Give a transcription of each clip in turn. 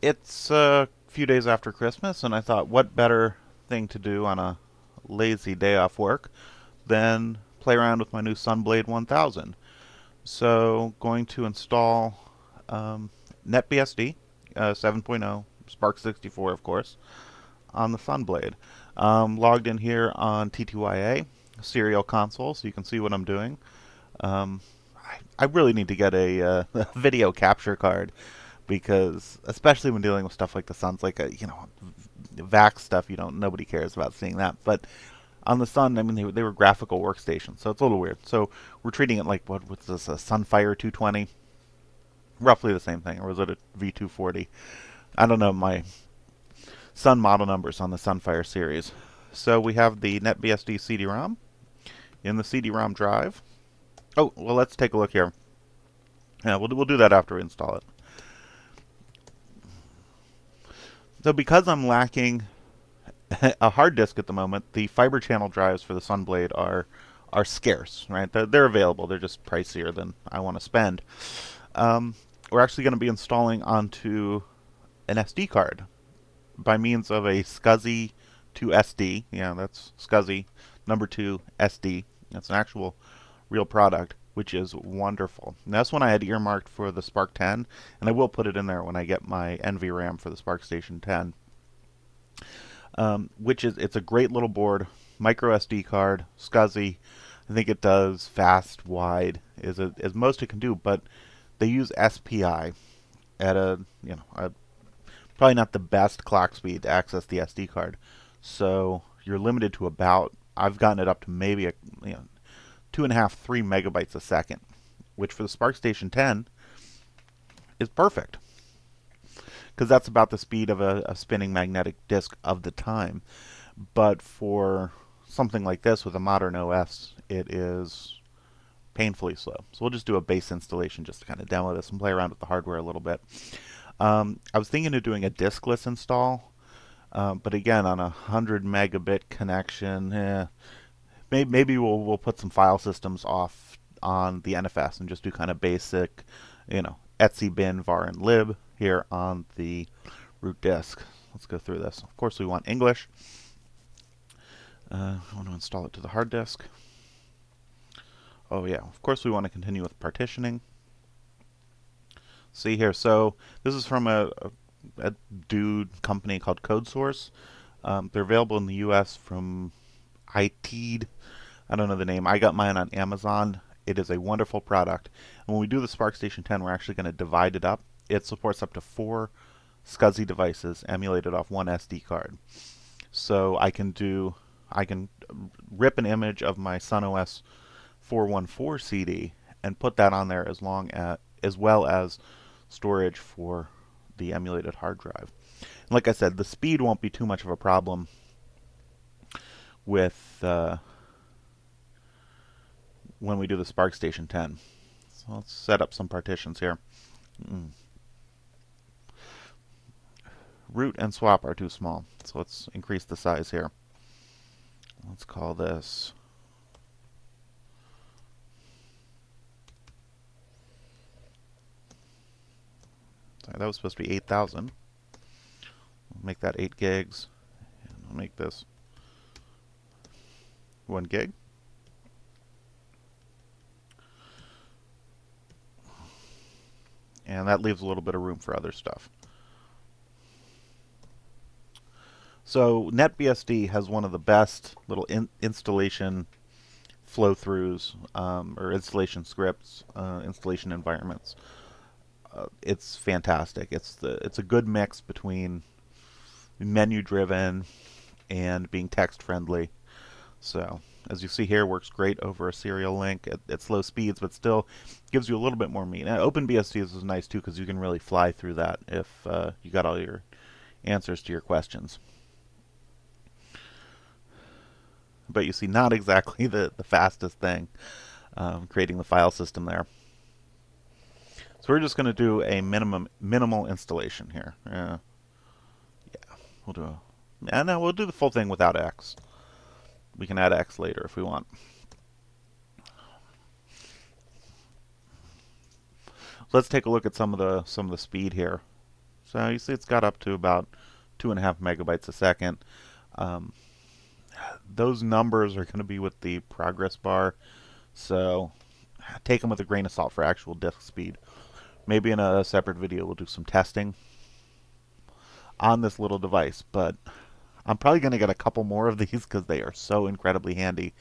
It's a few days after Christmas, and I thought, what better thing to do on a lazy day off work than play around with my new Sunblade 1000. So, going to install um, NetBSD 7.0, Spark 64, of course, on the Sunblade. Logged in here on TTYA, serial console, so you can see what I'm doing. Um, I really need to get a video capture card because, especially when dealing with stuff like the Sun's, like VAX stuff, nobody cares about seeing that. But on the Sun, I mean, they were graphical workstations, so it's a little weird. So we're treating it like what's this, a Sunfire 220, roughly the same thing, or was it a V240? I don't know my Sun model numbers on the Sunfire series. So we have the NetBSD CD-ROM in the CD-ROM drive. Oh, well, let's take a look here. Yeah, we'll do that after we install it. So because I'm lacking a hard disk at the moment, the fiber channel drives for the Sunblade are scarce, right? They're available. They're just pricier than I want to spend. We're actually going to be installing onto an SD card by means of a SCSI to SD. Yeah, that's SCSI number 2 SD. That's an actual real product, which is wonderful. And that's one I had earmarked for the Spark 10, and I will put it in there when I get my NVRAM for the Spark Station 10. It's a great little board, micro SD card, SCSI. I think it does fast, wide, is most it can do, but they use SPI at a probably not the best clock speed to access the SD card. So you're limited to about, I've gotten it up to maybe 2.5, 3 megabytes a second, which for the Spark Station 10 is perfect because that's about the speed of a spinning magnetic disk of the time. But for something like this with a modern OS, it is painfully slow. So we'll just do a base installation just to kind of demo this and play around with the hardware a little bit. I was thinking of doing a diskless install, but again, on a 100 megabit connection, maybe we'll put some file systems off on the NFS and just do kind of basic, etc bin var and lib here on the root disk. Let's go through this. Of course, we want English. I want to install it to the hard disk. Oh yeah, of course we want to continue with partitioning. See here, so this is from a dude company called CodeSource. They're available in the US from ITEED. I don't know the name. I got mine on Amazon. It is a wonderful product. And when we do the Spark Station 10, we're actually going to divide it up. It supports up to 4 SCSI devices emulated off one SD card. So I can rip an image of my SunOS 414 CD and put that on there as well as storage for the emulated hard drive. And like I said, the speed won't be too much of a problem with when we do the Spark Station 10. So let's set up some partitions here. Root and swap are too small, so let's increase the size here. Let's call this sorry, that was supposed to be 8,000. We'll make that 8 gigs, and I'll make this 1 gig. And that leaves a little bit of room for other stuff. So NetBSD has one of the best little installation flow-throughs or installation scripts, installation environments. It's fantastic. It's a good mix between menu-driven and being text-friendly. So as you see here, works great over a serial link at slow speeds, but still gives you a little bit more meat. Now, OpenBSD is nice too because you can really fly through that if you got all your answers to your questions. But you see, not exactly the fastest thing creating the file system there. So we're just going to do a minimal installation here. Yeah, we'll do we'll do the full thing without X. We can add X later if we want. Let's take a look at some of the speed here. So you see it's got up to about 2.5 megabytes a second. Um, those numbers are going to be with the progress bar, so take them with a grain of salt for actual disk speed. Maybe in a separate video we'll do some testing on this little device, but I'm probably going to get a couple more of these because they are so incredibly handy.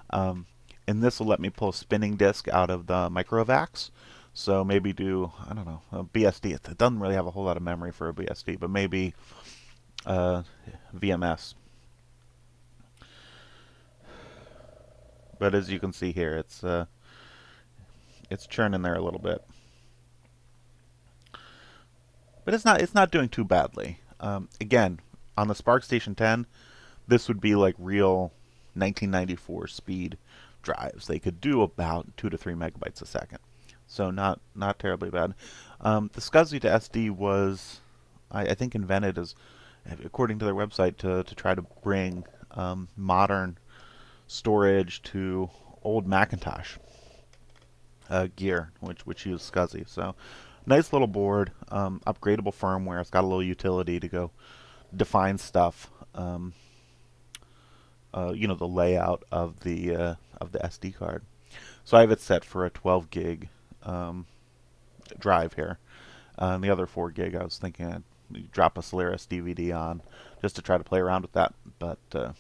Um, and this will let me pull a spinning disk out of the microvacs. So maybe do, I don't know, a BSD. It doesn't really have a whole lot of memory for a BSD, but maybe VMS. But as you can see here, it's churning there a little bit. But it's not doing too badly. Again, on the SPARCstation 10, this would be like real 1994 speed drives. They could do about 2 to 3 megabytes a second, so not terribly bad. The SCSI to SD was, I think, invented as, according to their website, to try to bring modern storage to old Macintosh gear, which used SCSI. So nice little board, upgradable firmware. It's got a little utility to go define stuff. The layout of the SD card. So I have it set for a 12 gig drive here. And the other 4 gig, I was thinking I'd drop a Solaris DVD on just to try to play around with that. But the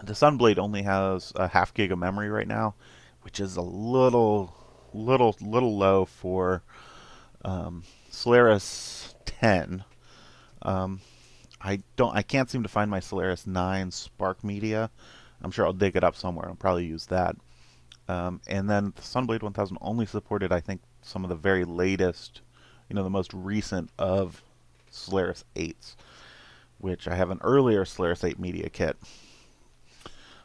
Sunblade only has a half gig of memory right now, which is a little low for Solaris 10. I can't seem to find my Solaris 9 Spark Media. I'm sure I'll dig it up somewhere. I'll probably use that. And then the Sunblade 1000 only supported, I think, some of the very latest, the most recent of Solaris 8s, which I have an earlier Solaris 8 media kit.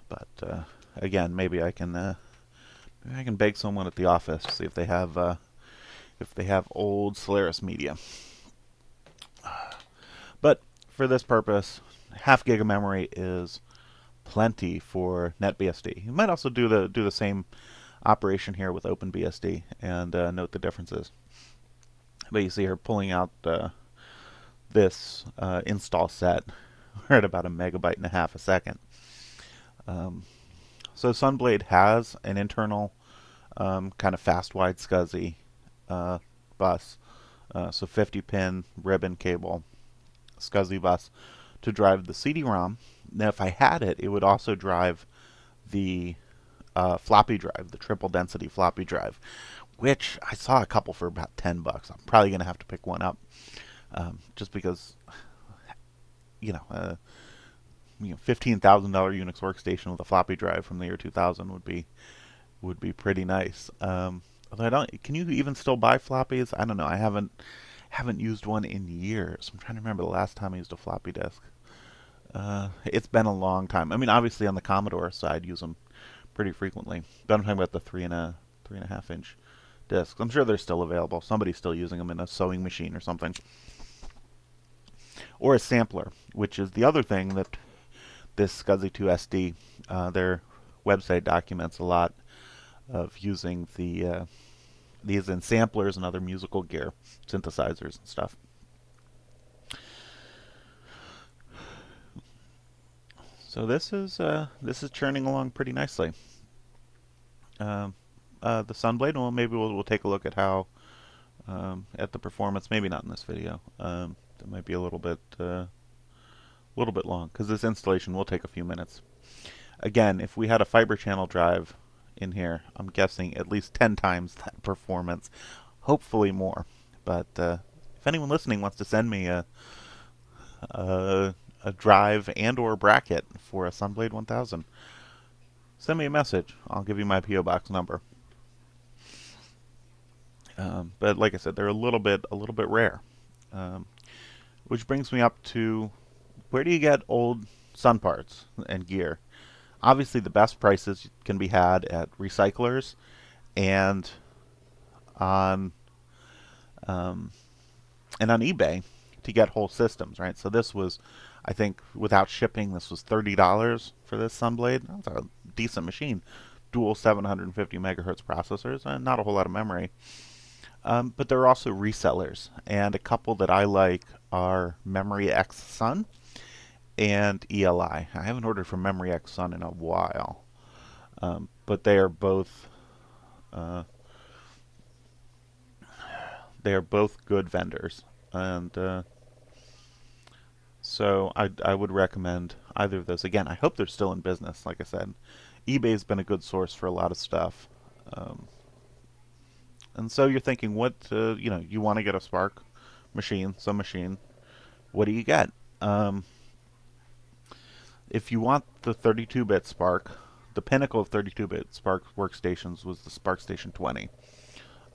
But again, maybe I can beg someone at the office, see if they have old Solaris media. But for this purpose, half gig of memory is plenty for NetBSD. You might also do the same operation here with OpenBSD and note the differences. But you see here pulling out this install set, we're at about 1.5 megabytes a second. So Sunblade has an internal kind of fast wide SCSI bus, so 50-pin ribbon cable SCSI bus to drive the CD-ROM. Now, if I had it, it would also drive the floppy drive, the triple density floppy drive, which I saw a couple for about $10. I'm probably going to have to pick one up, just because, $15,000 Unix workstation with a floppy drive from the year 2000 would be pretty nice. Although can you even still buy floppies? I don't know. I haven't used one in years. I'm trying to remember the last time I used a floppy disk. It's been a long time. I mean, obviously on the Commodore side, use them pretty frequently. But I'm talking about the 3.5 inch discs. I'm sure they're still available. Somebody's still using them in a sewing machine or something, or a sampler, which is the other thing that this SCSI 2 SD, their website documents a lot of using these in samplers and other musical gear, synthesizers and stuff. So this is churning along pretty nicely. The Sunblade, well, maybe we'll take a look at how at the performance. Maybe not in this video. That might be a little bit long because this installation will take a few minutes. Again, if we had a fiber channel drive in here, I'm guessing at least 10 times that performance, hopefully more. But if anyone listening wants to send me a drive and or bracket for a Sunblade 1000, send me a message. I'll give you my PO box number. But like I said, they're a little bit rare, which brings me up to, where do you get old Sun parts and gear? Obviously, the best prices can be had at recyclers and on eBay to get whole systems, right? So this was, I think, without shipping, this was $30 for this Sunblade. That's a decent machine. Dual 750 megahertz processors and not a whole lot of memory. But there are also resellers, and a couple that I like are Memory X Sun and ELI. I haven't ordered from Memory X Sun in a while, but uh, they are both good vendors, and so I would recommend either of those. Again, I hope they're still in business. Like I said, eBay's been a good source for a lot of stuff. Um, and so you're thinking, what you want to get a Spark machine, some machine. What do you get? Um, if you want the 32-bit Spark, the pinnacle of 32-bit Spark workstations was the Spark Station 20.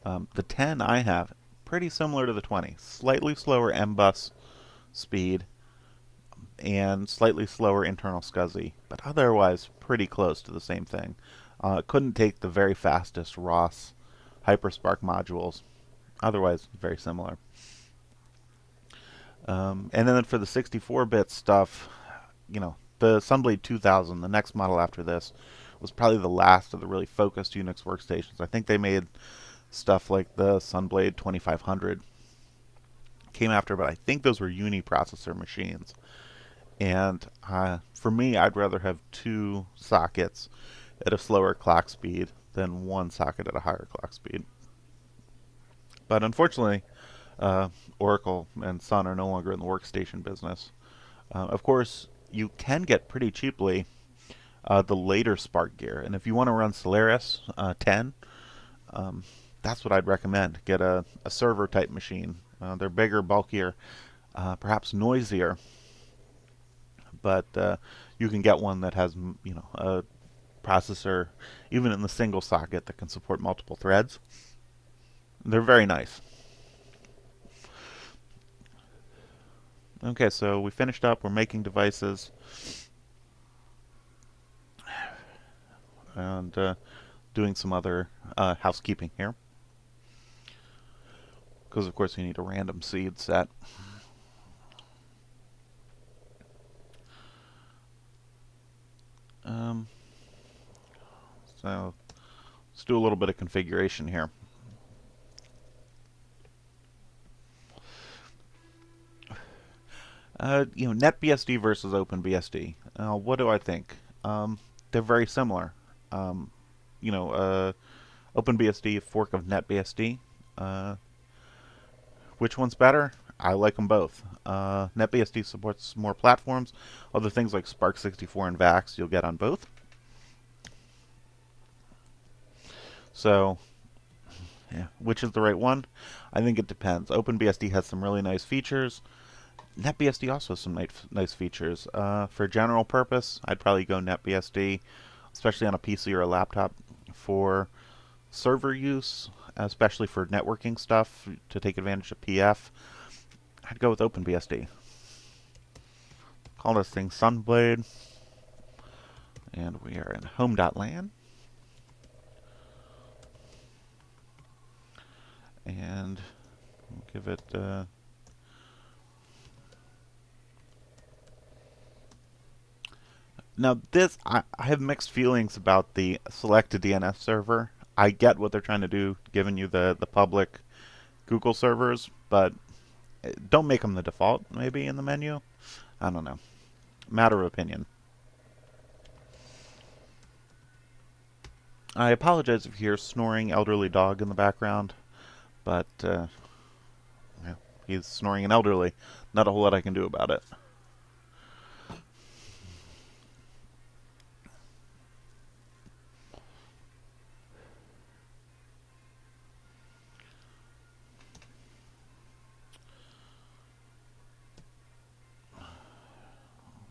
The 10 I have, pretty similar to the 20. Slightly slower M-bus speed and slightly slower internal SCSI, but otherwise pretty close to the same thing. Couldn't take the very fastest ROS HyperSpark modules. Otherwise, very similar. And then for the 64-bit stuff, the Sunblade 2000, the next model after this, was probably the last of the really focused Unix workstations. I think they made stuff like the Sunblade 2500 came after, but I think those were uniprocessor machines. And for me, I'd rather have two sockets at a slower clock speed than one socket at a higher clock speed. But unfortunately, Oracle and Sun are no longer in the workstation business. Of course, you can get pretty cheaply the later Spark gear, and if you want to run Solaris 10, um, that's what I'd recommend. Get a server type machine. They're bigger, bulkier, perhaps noisier, but you can get one that has a processor even in the single socket that can support multiple threads. They're very nice. Okay, so we finished up. We're making devices, and doing some other housekeeping here, because of course we need a random seed set. Um, so let's do a little bit of configuration here. NetBSD versus OpenBSD. What do I think? They're very similar. Um, OpenBSD, a fork of NetBSD. Uh, which one's better? I like them both. NetBSD supports more platforms. Other things like Spark 64 and VAX you'll get on both. So, yeah, which is the right one? I think it depends. OpenBSD has some really nice features. NetBSD also has some nice features. For general purpose, I'd probably go NetBSD, especially on a PC or a laptop. For server use, especially for networking stuff, to take advantage of PF, I'd go with OpenBSD. Call this thing Sunblade, and we are in home.lan. And we'll give it now this I have mixed feelings about the select a DNS server. I get what they're trying to do, giving you the public Google servers, but don't make them the default. Maybe in the menu. I don't know. Matter of opinion. I apologize if you hear snoring elderly dog in the background, but yeah, he's snoring an elderly. Not a whole lot I can do about it.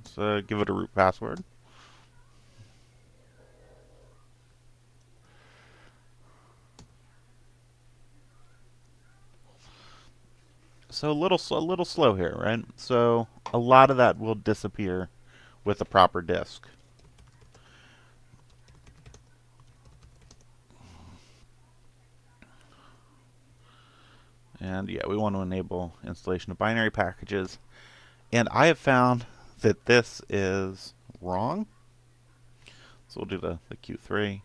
So give it a root password. So a little slow here, right? So a lot of that will disappear with a proper disk. And yeah, we want to enable installation of binary packages. And I have found that this is wrong. So we'll do the Q3.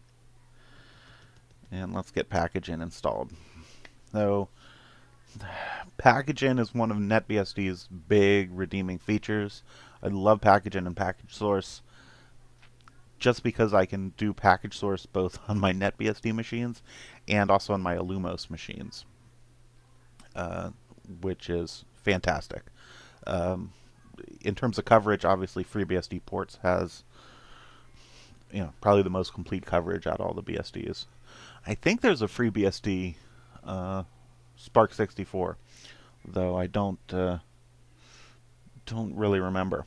And let's get package in installed. So packaging is one of NetBSD's big redeeming features. I love packaging and package source just because I can do package source both on my NetBSD machines and also on my Illumos machines, uh, which is fantastic. Um, in terms of coverage, obviously FreeBSD ports has probably the most complete coverage out of all the BSDs. I think there's a FreeBSD uh, Spark 64, though I don't really remember.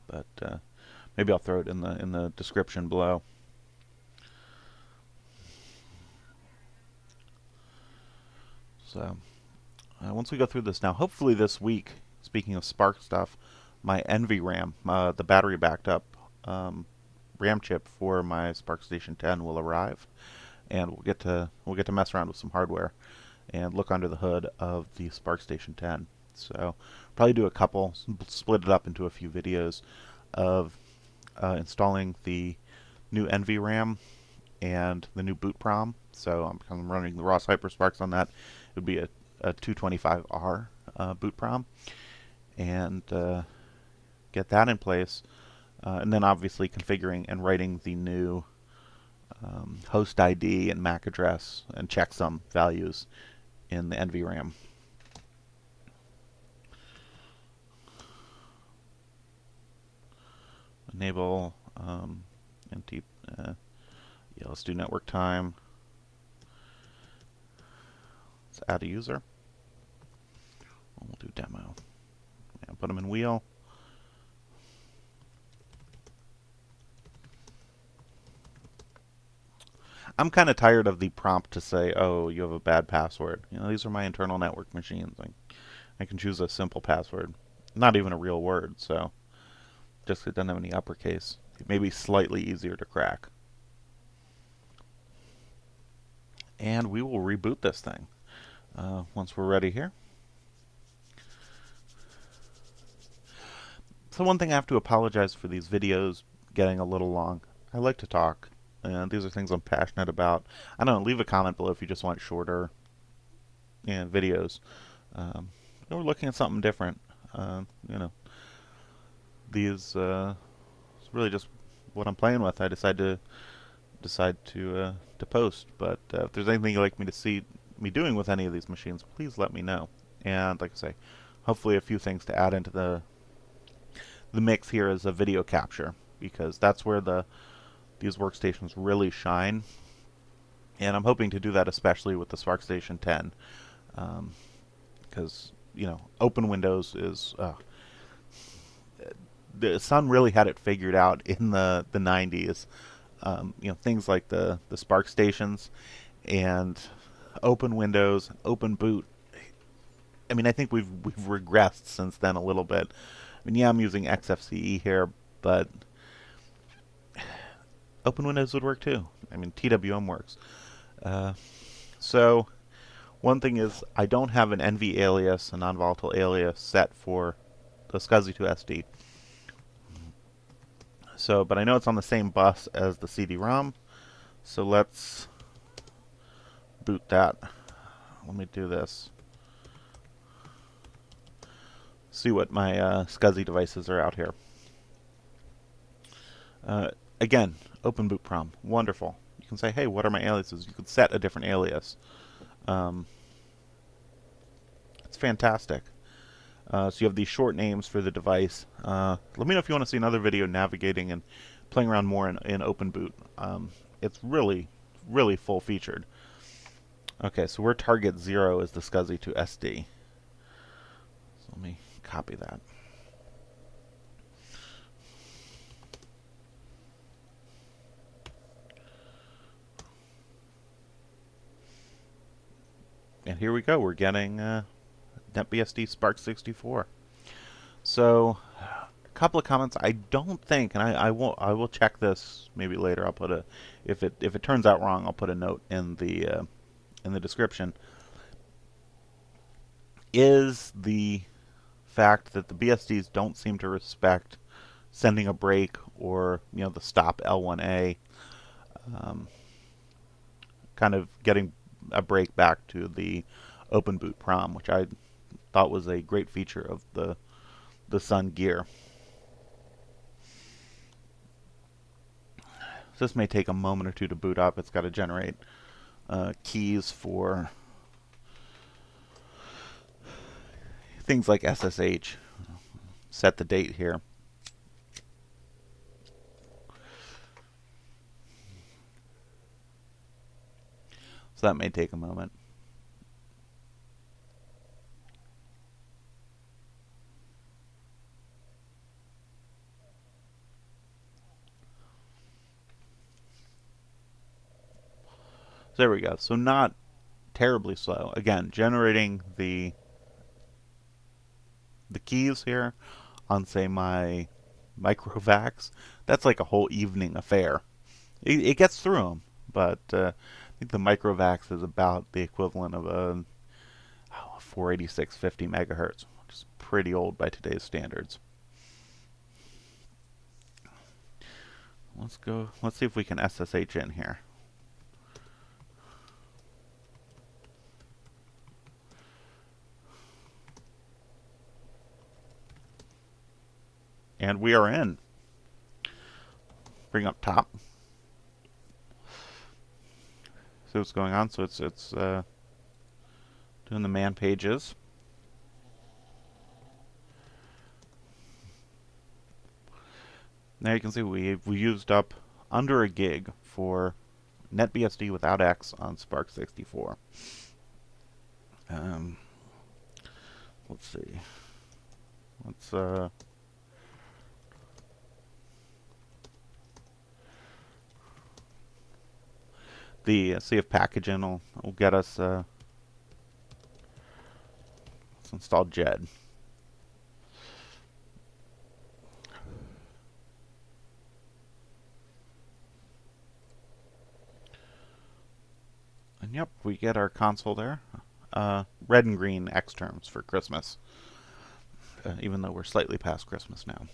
But maybe I'll throw it in the description below. So once we go through this now, hopefully this week, speaking of Spark stuff, my NVRAM, the battery backed up RAM chip for my Spark Station 10 will arrive, and we'll get to mess around with some hardware and look under the hood of the Spark Station 10. So probably do a couple, split it up into a few videos of installing the new NVRAM and the new boot prom. So I'm running the ROS HyperSparks on that. It would be a 225R boot prom, and get that in place. And then obviously configuring and writing the new host ID and MAC address and checksum values in the NVRAM. Enable NT. Yeah, let's do network time. Let's add a user. We'll do demo. And put them in wheel. I'm kind of tired of the prompt to say, "Oh, you have a bad password." These are my internal network machines. I can choose a simple password, not even a real word. So just it doesn't have any uppercase. It may be slightly easier to crack. And we will reboot this thing once we're ready here. So one thing I have to apologize for these videos getting a little long. I like to talk, and these are things I'm passionate about. I don't know, leave a comment below if you just want shorter videos. We're looking at something different. Uh, you know, these it's really just what I'm playing with. I decide to post. But if there's anything you'd like me to see me doing with any of these machines, please let me know. And like I say, hopefully a few things to add into the mix here is a video capture, because that's where these workstations really shine. And I'm hoping to do that especially with the Spark Station 10, because open Windows is the Sun really had it figured out in the 90s. Things like the Spark stations and open Windows, open boot. I mean, I think we've regressed since then a little bit. I mean, yeah, I'm using XFCE here, but open Windows would work too. I mean, TWM works. Uh, so one thing is I don't have an NV alias, a non-volatile alias, set for the SCSI2SD. So, but I know it's on the same bus as the CD-ROM. So let's boot that. Let me do this. See what my SCSI devices are out here. Again, open boot prom. Wonderful. You can say, hey, what are my aliases? You could set a different alias. It's fantastic. So you have these short names for the device. Let me know if you want to see another video navigating and playing around more in open boot. It's really, really full featured. Okay, so we're target 0 is the SCSI2SD. So let me copy that. And here we go. We're getting NetBSD Spark 64. So a couple of comments. I don't think, and I will check this maybe later. I'll put if it turns out wrong, I'll put a note in the description. Is the fact that the BSDs don't seem to respect sending a break or the stop L1A, kind of getting a break back to the Open Boot Prom, which I thought was a great feature of the Sun gear. So this may take a moment or two to boot up. It's got to generate keys for things like SSH. Set the date here. So that may take a moment. So there we go. So not terribly slow. Again, generating the keys here on, say, my microvax, that's like a whole evening affair. It gets through them, but I think the microvax is about the equivalent of a 48650 megahertz, which is pretty old by today's standards. Let's go. Let's see if we can SSH in here. And we are in. Bring up top. See what's going on. So it's doing the man pages. Now you can see we used up under a gig for NetBSD without X on Spark 64. Let's see. Let's see if packaging will get us. Let's install JED. And yep, we get our console there. Red and green X terms for Christmas, even though we're slightly past Christmas now.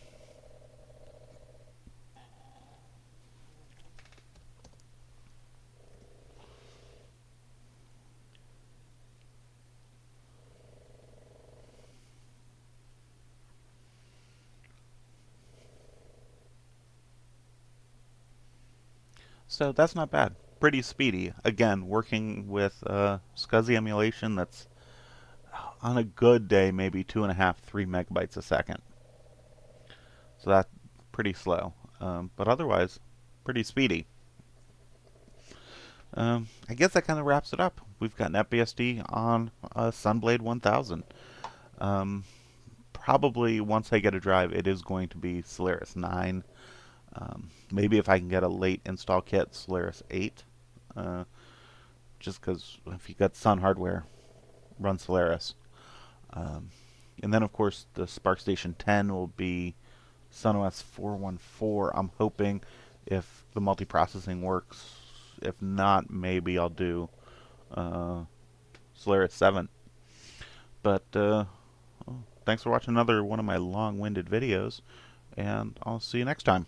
So that's not bad. Pretty speedy. Again, working with SCSI emulation that's on a good day maybe 2.5, 3 megabytes a second. So that's pretty slow, but otherwise pretty speedy. I guess that kind of wraps it up. We've got NetBSD on Sunblade 1000. Probably once I get a drive, it is going to be Solaris 9. Maybe if I can get a late install kit, Solaris 8. Just because if you got Sun hardware, run Solaris. And then, of course, the SparkStation 10 will be SunOS 4.14. I'm hoping if the multiprocessing works. If not, maybe I'll do Solaris 7. But thanks for watching another one of my long-winded videos, and I'll see you next time.